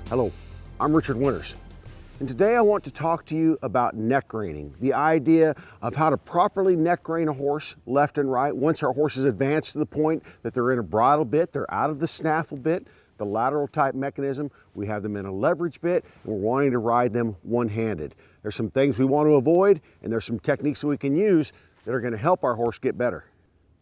Hello, I'm Richard Winters, and today I want to talk to you about neck reining, the idea of how to properly neck rein a horse left and right once our horse is advanced to the point that they're in a bridle bit, they're out of the snaffle bit, the lateral type mechanism, we have them in a leverage bit, and we're wanting to ride them one-handed. There's some things we want to avoid, and there's some techniques that we can use that are going to help our horse get better.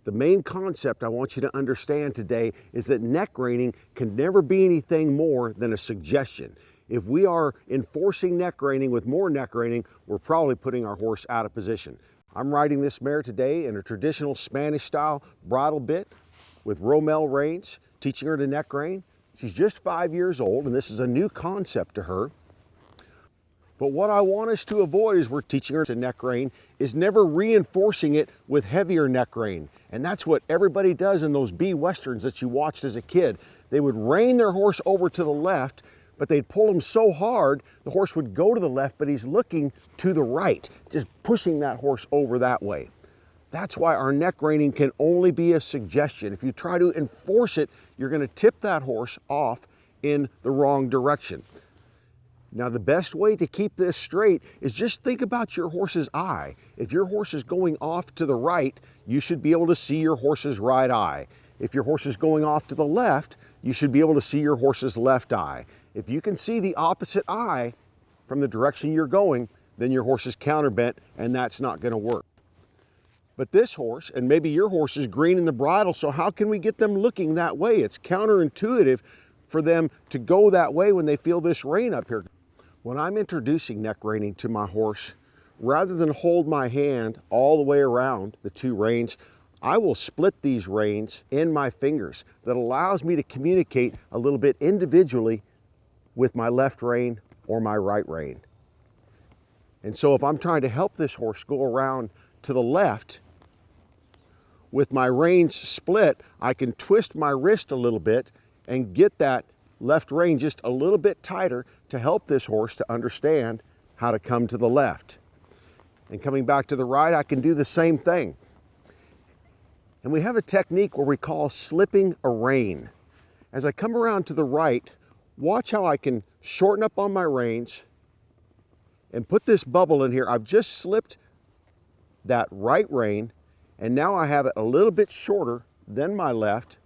The main concept I want you to understand today is that neck reining can never be anything more than a suggestion. If we are enforcing neck reining with more neck reining, we're probably putting our horse out of position. I'm riding this mare today in a traditional Spanish style bridle bit with Rommel reins, teaching her to neck rein. She's just 5 years old, and this is a new concept to her. But what I want us to avoid as we're teaching her to neck rein is never reinforcing it with heavier neck rein. And that's what everybody does in those B westerns that you watched as a kid. They would rein their horse over to the left, but they'd pull him so hard, the horse would go to the left, but he's looking to the right, just pushing that horse over that way. That's why our neck reining can only be a suggestion. If you try to enforce it, you're going to tip that horse off in the wrong direction. Now, the best way to keep this straight is just think about your horse's eye. If your horse is going off to the right, you should be able to see your horse's right eye. If your horse is going off to the left, you should be able to see your horse's left eye. If you can see the opposite eye from the direction you're going, then your horse is counterbent, and that's not going to work. But this horse, and maybe your horse, is green in the bridle, so how can we get them looking that way? It's counterintuitive for them to go that way when they feel this rein up here. When I'm introducing neck reining to my horse, rather than hold my hand all the way around the two reins, I will split these reins in my fingers. That allows me to communicate a little bit individually with my left rein or my right rein. And so if I'm trying to help this horse go around to the left, with my reins split, I can twist my wrist a little bit and get that left rein just a little bit tighter to help this horse to understand how to come to the left. And coming back to the right, I can do the same thing. And we have a technique where we call slipping a rein. As I come around to the right, watch how I can shorten up on my reins and put this bubble in here. I've just slipped that right rein, and now I have it a little bit shorter than my left,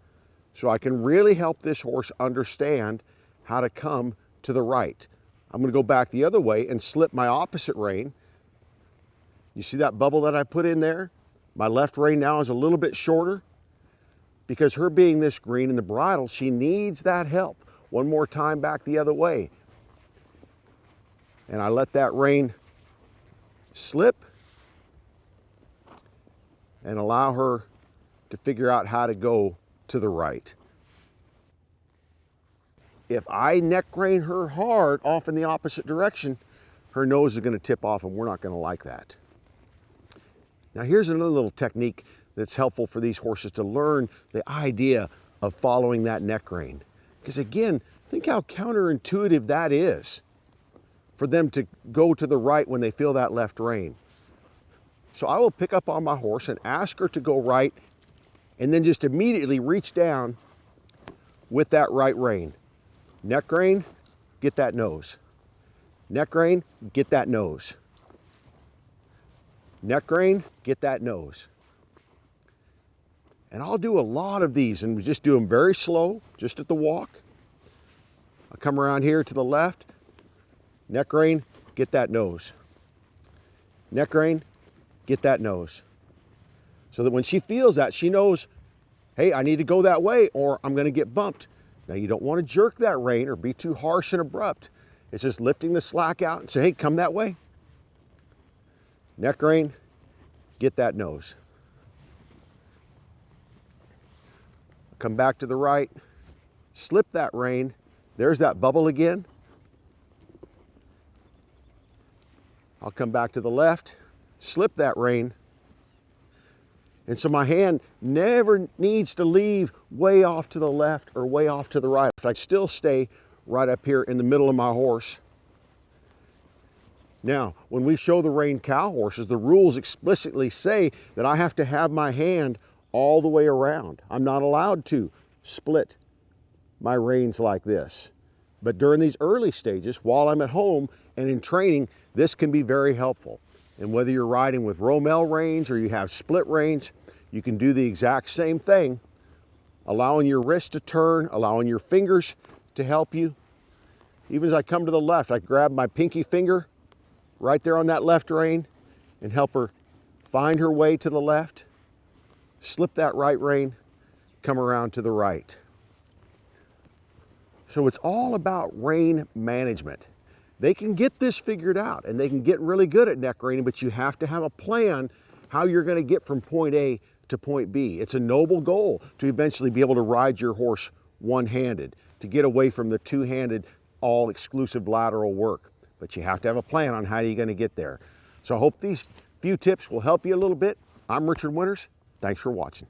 so I can really help this horse understand how to come to the right. I'm going to go back the other way and slip my opposite rein. You see that bubble that I put in there? My left rein now is a little bit shorter. Because her being this green in the bridle, she needs that help. One more time back the other way. And I let that rein slip and allow her to figure out how to go to the right. If I neck rein her hard off in the opposite direction, her nose is going to tip off, and we're not going to like that. Now here's another little technique that's helpful for these horses to learn the idea of following that neck rein. Because again, think how counterintuitive that is for them to go to the right when they feel that left rein. So I will pick up on my horse and ask her to go right, and then just immediately reach down with that right rein. Neck rein, get that nose. Neck rein, get that nose. Neck rein, get that nose. And I'll do a lot of these, and we just do them very slow, just at the walk. I'll come around here to the left. Neck rein, get that nose. Neck rein, get that nose. So that when she feels that, she knows, hey, I need to go that way or I'm going to get bumped. Now you don't want to jerk that rein or be too harsh and abrupt. It's just lifting the slack out and say, hey, come that way. Neck rein, get that nose. Come back to the right, slip that rein. There's that bubble again. I'll come back to the left, slip that rein. And so my hand never needs to leave way off to the left or way off to the right. I still stay right up here in the middle of my horse. Now, when we show the reined cow horses, the rules explicitly say that I have to have my hand all the way around. I'm not allowed to split my reins like this. But during these early stages, while I'm at home and in training, this can be very helpful. And whether you're riding with Rommel reins or you have split reins, you can do the exact same thing, allowing your wrist to turn, allowing your fingers to help you. Even as I come to the left, I grab my pinky finger right there on that left rein and help her find her way to the left, slip that right rein, come around to the right. So it's all about rein management. They can get this figured out and they can get really good at neck reining, but you have to have a plan how you're going to get from point A to point B. It's a noble goal to eventually be able to ride your horse one-handed, to get away from the two-handed, all-exclusive lateral work. But you have to have a plan on how you're going to get there. So I hope these few tips will help you a little bit. I'm Richard Winters. Thanks for watching.